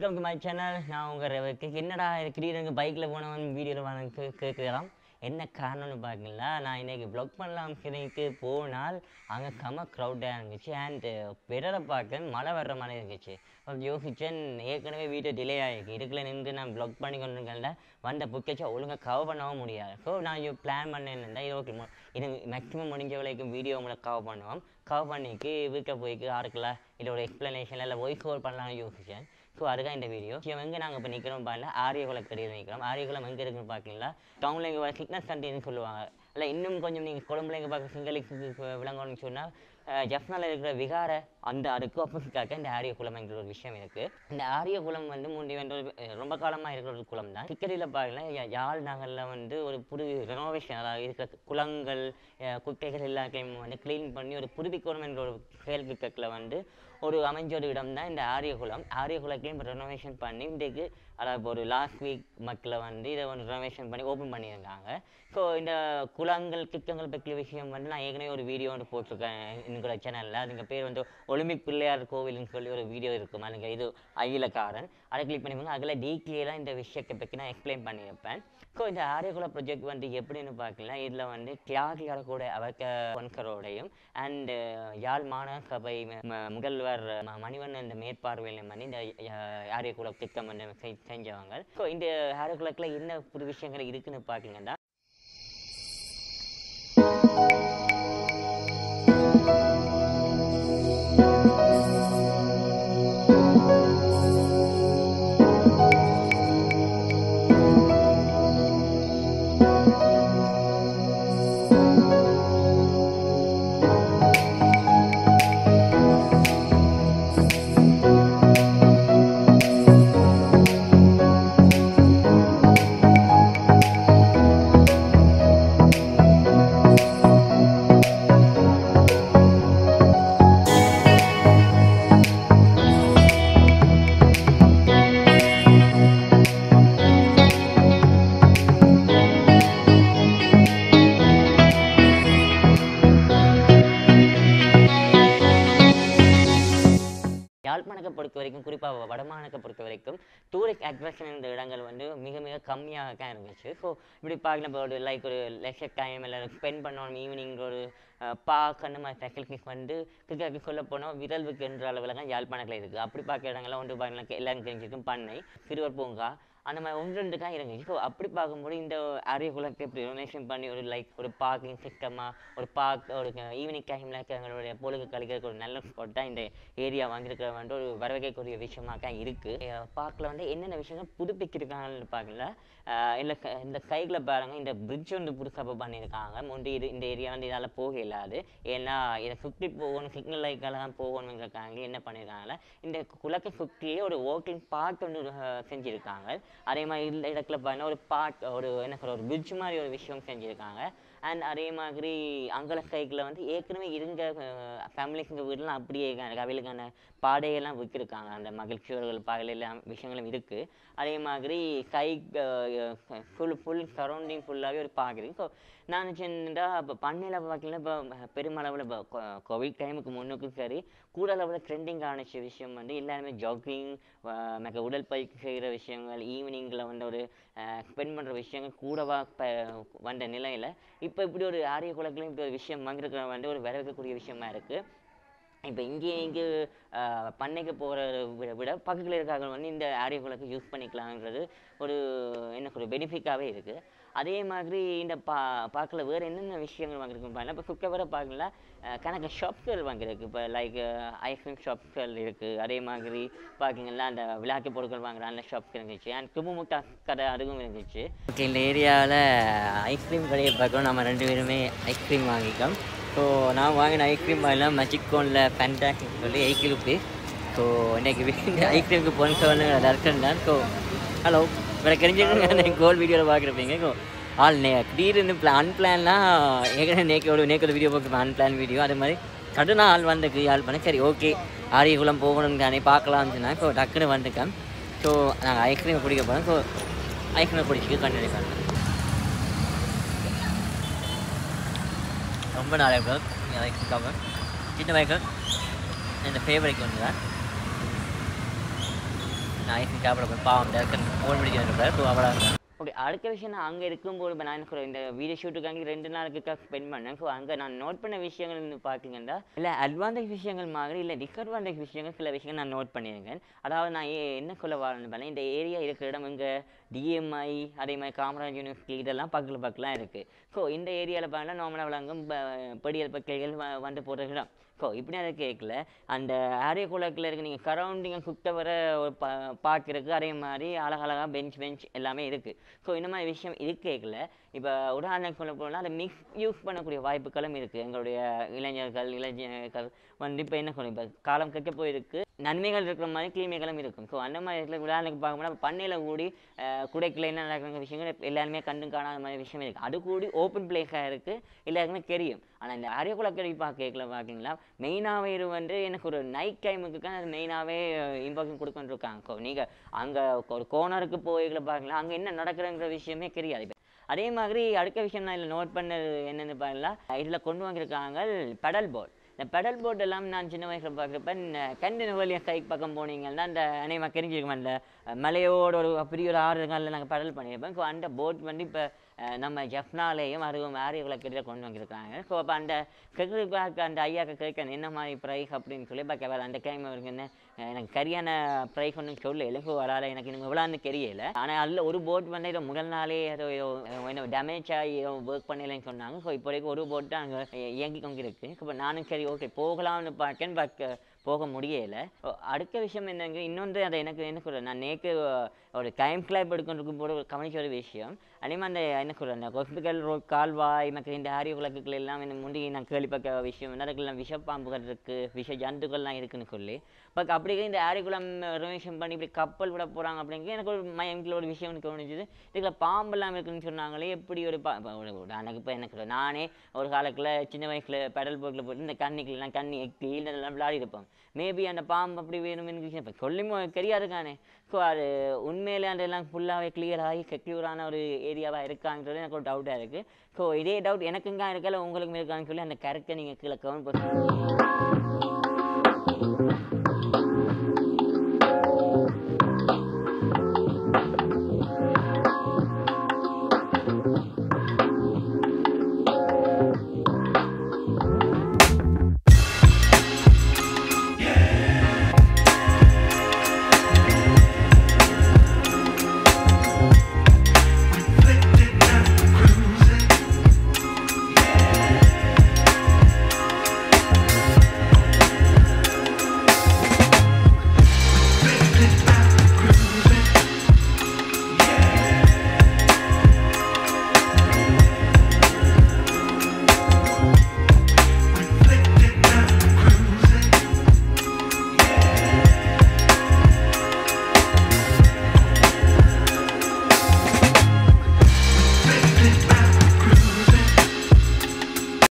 Welcome to my channel. நான் உங்கள் ரெவர்கிட். என்னடா திடீர்னு பைக்கில் போனவன் வீடியோவில் வாங்க கேட்கலாம். என்ன காரணம்னு பார்க்கல, நான் இன்றைக்கி ப்ளாக் பண்ணலாம் கிளினிக்கு போனால் அங்கே க்ரௌடாக இருந்துச்சு. அண்டு விரலை பார்க்க மழை வர்ற மாதிரி இருந்துச்சு. அப்போ யோசிச்சேன், ஏற்கனவே வீடியோ டிலே ஆகிருக்கு, இதுக்குள்ளே நின்று நான் ப்ளாக் பண்ணி கொண்டிருக்கேன்ல, வந்த புக்கேச்சா ஒழுங்காக கவர் பண்ணவும் முடியாது. ஸோ நான் பிளான் பண்ணேன்டா, இது ஓகே, இது மேக்ஸிமம் முடிஞ்ச வரைக்கும் வீடியோ உங்களை கவர் பண்ணுவோம். கவர் பண்ணிக்கு வீட்டில் போய்க்கு ஆறுக்கலாம் இதோட எக்ஸ்ப்ளனேஷன் இல்லை வாய்ஸ் ஓவர் பண்ணலாம்னு யோசிச்சேன். ஸோ அதுதான் இந்த வீடியோ. எங்கே நாங்கள் இப்போ நிற்கிறோம் பாருல, ஆரியகுலம் கடையில் நிற்கிறோம். ஆரியகுலம் எங்கே இருக்குன்னு பார்க்கலா, டவுனில் இங்கே வர சிக்னஸ் சண்டின்னு சொல்லுவாங்க. இல்லை இன்னும் கொஞ்சம் நீங்கள் கொழம்புல இங்கே பார்க்க சிங்களுக்கு விளங்கணும்னு சொன்னால் ஜஃப்னாவில் இருக்கிற விகார அந்த அதுக்கு ஆப்போசிட்டாக இந்த ஆரியகுலம் என்கிற ஒரு விஷயம் இருக்குது. இந்த ஆரியகுலம் வந்து முந்தி வந்து ரொம்ப காலமாக இருக்கிற ஒரு குளம் தான். கிக்கடியில் பார்க்கலாம், யாழ் நகரில் வந்து ஒரு புது ரெனோவேஷன், அதாவது இருக்கிற குளங்கள் குட்டைகள் எல்லாத்தையும் வந்து க்ளீன் பண்ணி ஒரு புதுப்பிக்கணும் என்ற ஒரு செயல்திட்டத்தில் வந்து ஒரு அமைஞ்ச ஒரு இடம் தான் இந்த ஆரியகுலம். ஆரியகுலத்தையும் இப்போ ரெனோவேஷன் பண்ணி இன்றைக்கு, அதாவது ஒரு லாஸ்ட் வீக் மக்களை வந்து இதை வந்து ரெனோவேஷன் பண்ணி ஓப்பன் பண்ணியிருக்காங்க. ஸோ இந்த குளங்கள் கிக்கங்கள் பற்றிய விஷயம் வந்து நான் ஏற்கனவே ஒரு வீடியோ வந்து போட்டிருக்கேன் எங்களோட சேனலில். அதுங்க பேர் வந்து ஒலிம்பிக் பிள்ளையார் கோவில்னு சொல்லி ஒரு வீடியோ இருக்கும். அதுங்க இது அகிலக்காரன், அதை கிளிக் பண்ணிப்பாங்க. அதில் டீக்ளியராக இந்த விஷயத்தை பற்றி நான் எக்ஸ்பிளைன் பண்ணியிருப்பேன். ஸோ இந்த ஆரியகுல ப்ரொஜெக்ட் வந்து எப்படின்னு பார்க்கலாம், இதில் வந்து தியாகிகள கூட அவர்க்க பொன்கரோடையும் அண்டு யாழ் மாநகர சபை முதல்வர் மணிவண்ணன் இந்த மேற்பார்வையில் பண்ணி இந்த ஆரியகுல திட்டம் வந்து செஞ்சவங்க. ஸோ இந்த ஆரியகுலத்தில் என்ன புது விஷயங்கள் இருக்குன்னு பார்த்தீங்கன்னா, யாழ்ப்பாணத்தை பொறுத்த வரைக்கும், குறிப்பாக வடமாநகத்தை பொறுத்த வரைக்கும் டூரிஸ்ட் அட்ராக்ஷன் இந்த இடங்கள் வந்து மிக மிக கம்மியாக தான் இருந்துச்சு. ஸோ இப்படி பார்க்கலாம், இப்போ ஒரு லைக் ஒரு லெக்சர் டைம் இல்லை ஸ்பெண்ட் பண்ணணும், ஈவினிங் ஒரு பார்க் அந்த மாதிரி ஃபெசிலிட்டிஸ் வந்து கிட்டத்தட்ட சொல்ல போனோம் விரல்வுக்கு என்ற அளவில் தான் யாழ்ப்பாணத்தில் இருக்குது. அப்படி பார்க்குற இடங்கள்லாம் ஒன்று பார்க்கலாம், எல்லாரும் தெரிஞ்சிருக்கும் பண்ணை, சிறுவர் பூங்கா, அந்த மாதிரி ஒன்று ரெண்டு தான் இருந்துச்சு. ஸோ அப்படி பார்க்கும்போது இந்த ஆரியகுலத்தை இப்படி டொனேஷன் பண்ணி ஒரு லைக் ஒரு பார்க்கிங் சிஸ்டமாக ஒரு பார்க், ஒரு ஈவினிங் டைமில் எங்களுடைய பொழுது கழிக்கிறதுக்கு ஒரு நல்ல ஸ்பாட் தான் இந்த ஏரியா வாங்கியிருக்கிற வந்து ஒரு வரவேற்கக்கூடிய விஷயமாக தான் இருக்குது. பார்க்கில் வந்து என்னென்ன விஷயங்கள் புதுப்பிச்சிருக்காங்கன்னு பார்க்கல, இல்லை இந்த கைகளை பாருங்கள், இந்த பிரிட்ஜ் வந்து புதுசாக பண்ணியிருக்காங்க. முந்தி இந்த ஏரியா வந்து இதால் போக இல்லாது, ஏன்னா இதை சுற்றி போகணும், சிக்னல் லைக்கால் தான் போகணுங்கிறக்காங்க என்ன பண்ணியிருக்காங்கள, இந்த குளத்தை சுற்றியே ஒரு வாக்கிங் பார்க் வந்து செஞ்சுருக்காங்க. அதே மாதிரி இந்த இடத்துல பார்த்தீங்கன்னா ஒரு பார்க், ஒரு என்ன சொல்ற ஒரு பிரிட்ஜ் மாதிரி ஒரு விஷயம் செஞ்சுருக்காங்க. அண்ட் அதே மாதிரி அங்கல சைக்கிளில் வந்து ஏற்கனவே இருந்த ஃபேமிலிஸுங்க வீடெலாம் அப்படியே அவைகளுக்கான பாடையெல்லாம் விற்கிருக்காங்க. அந்த மகிழ்ச்சியோர்கள் பாடல் எல்லாம் விஷயங்களும் இருக்குது. அதே மாதிரி ஃபுல் சரௌண்டிங் ஃபுல்லாகவே ஒரு பார்க் இருக்குது. ஸோ நான் நினச்சேன்டா இப்போ பண்ணையில் பார்க்கல, இப்போ பெருமளவில் இப்போ கோவிட் டைமுக்கு முன்னுக்கும் சரி கூட அளவில் ட்ரெண்டிங் ஆனிச்ச விஷயம் வந்து எல்லாருமே ஜாக்கிங், உடற்பயிற்சி செய்கிற விஷயங்கள், ஈவினிங்கில் வந்து ஒரு ஸ்பெண்ட் பண்ணுற விஷயங்கள் கூடவா வந்த நிலையில் இப்போ இப்படி ஒரு ஆரியகுலத்துலையும் இப்படி ஒரு விஷயம் வாங்கியிருக்கிற வந்து ஒரு வரவேற்கக்கூடிய விஷயமா இருக்குது. இப்போ இங்கே பண்ணைக்கு போகிற விட பக்கத்தில் இருக்காங்க வந்து இந்த ஆரியகுலத்தை யூஸ் பண்ணிக்கலாங்கிறது ஒரு எனக்கு ஒரு பெனிஃபிட்டாகவே இருக்குது. அதே மாதிரி இந்த பார்க்கல வேறு என்னென்ன விஷயங்கள் வாங்கியிருக்குன்னு பாருங்கள். இப்போ சுக்க வர பார்க்கல கணக்கு ஷாப்ஸ்கள் வாங்கியிருக்கு. இப்போ லைக் ஐஸ்கிரீம் ஷாப்ஸ்கள் இருக்குது. அதே மாதிரி பார்க்கிங்கன்னா அந்த விளையாட்டு பொருட்கள் வாங்குற அந்த ஷாப்ஸ் இருந்துச்சு. அண்ட் குமுமுட்டா கடை அதுவும் இருந்துச்சு. ஓகே, இந்த ஏரியாவில் ஐஸ்கிரீம் கடையை பார்க்கணும், நம்ம ரெண்டு பேருமே ஐஸ்கிரீம் வாங்கிக்கோம். ஸோ நான் வாங்கின ஐஸ்கிரீம் எல்லாம் மெஜிக்கோனில் ஃபேண்டாஸ்டிக் சொல்லி 80 rupees. ஸோ இன்றைக்கி ஐஸ்கிரீமுக்கு போன தர்ஷன் தான். ஸோ ஹலோ, வேறு தெரிஞ்சுக்கணும், கோல் வீடியோவில் பார்க்குறப்பீங்க. ஸோ திடீர்னு அன்பிளான்லாம் ஏற்கனவே நேக்கோட வீடியோ போட்டு அன்பிளான் வீடியோ, அது மாதிரி கடுனா ஆள் வந்துக்கு ஆள் பண்ணேன். சரி ஓகே, ஆரியகுலம் போகணும்னு தானே பார்க்கலாம்னு சொன்னால் ஸோ டக்குன்னு வந்துட்டேன். ஸோ நாங்கள் ஐஸ்கிரீமை பிடிக்க போகிறோம். ஸோ ஐஸ்கிரீமை பிடிச்சிட்டு கண்டினியூ பண்ணேன். ரொம்ப நாளே ஐஸ்கிரீம் சின்ன வயக்கம் என் ஃபேவரட் ஒன்று தான். நான் ஐஸ்கிரீம் சாப்பிட பாவம் ஃபோன் பிடிச்சிருப்பார். ஸோ அவ்வளோ ஓகே. அடுத்த விஷயம் நான் அங்கே இருக்கும்போது இப்போ நான் என்ன சொல்கிறேன், இந்த வீடியோ ஷூட்டுக்காக 2 நாளுக்கு ஸ்பெண்ட் பண்ணேன். ஸோ அங்கே நான் நோட் பண்ண விஷயங்கள் பார்த்தீங்கன்னா இல்லை அட்வான்டேஜ் விஷயங்கள் மாதிரி இல்லை டிஸ்அட்வான்டேஜ் விஷயங்கள் சில விஷயங்கள் நான் நோட் பண்ணியிருக்கேன். அதாவது நான் என்ன சொல்ல வரேன்னு இந்த ஏரியா இருக்கிற இடம் இங்கே டிஎம்ஐ அதே மாதிரி காமராஜ் யூனிவர்சிட்டி இதெல்லாம் பக்கத்தில் இருக்குது. ஸோ இந்த ஏரியாவில் பார்த்தா நார்மலாக விளங்கும் படியல் பக்கைகள் வந்து போகிற இடம். ஸோ இப்படி அதை கேட்கல அந்த ஆரியகுளத்தில் இருக்க நீங்கள் சரௌண்டிங்கை சுத்த வர ஒரு பார்க்குறதுக்கு அதே மாதிரி அழகழகாக பெஞ்ச் எல்லாமே இருக்குது. ஸோ இந்த மாதிரி விஷயம் இது கேட்கல. இப்போ உதாரணம் சொல்ல போனால் அதை மிக்ஸ் யூஸ் பண்ணக்கூடிய வாய்ப்புகளும் இருக்குது. எங்களுடைய இளைஞர்கள் வந்து இப்போ என்ன சொல்லுங்க, இப்போ காலம் கெட்ட போயிருக்கு, நன்மைகள் இருக்கிற மாதிரி தீமைகளும் இருக்கும். ஸோ அந்த மாதிரி இடத்துல உதாரணத்துக்கு பார்க்கும்போது பண்ணையில் கூடி குடைக்கில் என்ன நடக்கிற விஷயங்கள் எல்லாருமே கண்டு காணாத மாதிரி விஷயம் இருக்குது. அது கூடி ஓப்பன் பிளேஸாக இருக்குது, எல்லாருக்குமே தெரியும். ஆனால் இந்த அரியகுளக்கரை பார்க்கீங்களா மெயினாகவே இது வந்து எனக்கு ஒரு நைட் டைமுக்கு அது மெயினாகவே இம்பார்ட்டன்ட் கொடுக்கொண்டிருக்காங்க. ஸோ நீங்கள் அங்கே ஒரு கோனருக்கு போய்களை பார்க்கலாம், அங்கே என்ன நடக்கிறங்கிற விஷயமே தெரியாது. அதே மாதிரி அடுத்த விஷயம் நான் இதில் நோட் பண்ணது என்னென்னு பார்க்கலாம், இதில் கொண்டு வந்திருக்காங்க பெடல் போர்ட். இந்த பெடல் போர்ட் எல்லாம் நான் சின்ன வயசில் பார்க்குறப்ப கண்டின வழியாக சைக் பக்கம் போனீங்கன்னா அந்த அனைவரும் தெரிஞ்சிருக்கோம், அந்த மலையோட ஒரு பெரிய ஒரு 6 காலில் நாங்கள் பெடல் பண்ணியிருப்போம். ஸோ அந்த போட் வந்து இப்போ நம்ம ஜஃப்னாலேயும் அதுவும் ஆரியகுளக்கரையில் கொண்டு வந்திருக்காங்க. ஸோ அப்போ அந்த பார்க்க அந்த ஐயாக்க கேட்க என்ன மாதிரி ப்ரைஸ் அப்படின்னு சொல்லி பார்க்க வேறு அந்த டைம் அவருக்கு என்ன எனக்கு சரியான ப்ரைஸ் ஒன்றும் சொல்லலை. ஸோ அதால் எனக்கு இன்னும் எவ்வளோன்னு தெரியலை. ஆனால் அதில் ஒரு போட் வந்து இதை முதல் நாளே ஏதோ என்ன டேமேஜ் ஆகி ஒர்க் பண்ணலைன்னு சொன்னாங்க. ஸோ இப்போதைக்கு ஒரு போட் தான் அங்கே இயங்கி கொண்டு இருக்குது. இப்போ நானும் சரி ஓகே போகலாம்னு பார்க்கேன், போக முடியலை. அடுத்த விஷயம் என்னங்க, இன்னொன்று அதை எனக்கு என்ன சொல்கிறேன், நான் நேற்று ஒரு டைம் கிளாப் எடுக்கிறதுக்கு போது கவனிச்ச ஒரு விஷயம், அதேமாதிரி அந்த என்ன சொல்கிறேன் அந்த ஹாஸ்பிட்டல் ரோட் கால்வாய் மற்ற இந்த ஆரியகுளக்குகள் எல்லாம் இந்த முந்தி நான் கேள்விப்பட்ட விஷயம் வந்து அதுக்கெல்லாம் விஷப்பாம்புகள் இருக்குது, விஷ ஜந்துக்கள்லாம் இருக்குதுன்னு சொல்லி. பட் அப்படியே இந்த ஆரியகுளம் ரெனோவேஷன் பண்ணி இப்படி கப்பல் விட போகிறாங்க அப்படிங்கிறது எனக்கு ஒரு மைண்டில் ஒரு விஷயம் எனக்கு தோணுச்சுது. இதுக்குள்ள பாம்பெல்லாம் இருக்குதுன்னு சொன்னாங்களே, எப்படி ஒரு எனக்கு இப்போ என்ன சொல்கிறேன், நானே ஒரு காலத்தில் சின்ன வயசில் பெடல் போட்டில் போட்டு இந்த கண்ணிக்கெல்லாம் கண்ணி எக்கி இதெல்லாம் விளையாடி இருப்போம். மேபி அந்த பாம்பு அப்படி வேணும்னு இப்போ சொல்லிமோ தெரியாதுக்கானே. ஸோ அது உண்மையிலே அதெல்லாம் ஃபுல்லாகவே கிளியர் ஆகி செக்யூரான ஒரு ஏரியாவாக இருக்காங்கிறது எனக்கு ஒரு டவுட்டாக இருக்குது. ஸோ இதே டவுட் எனக்குங்க இருக்கல உங்களுக்கும் இருக்கான்னு சொல்லி அந்த கரெக்டாக நீங்கள் கீழே கமெண்ட் பண்ணுங்க.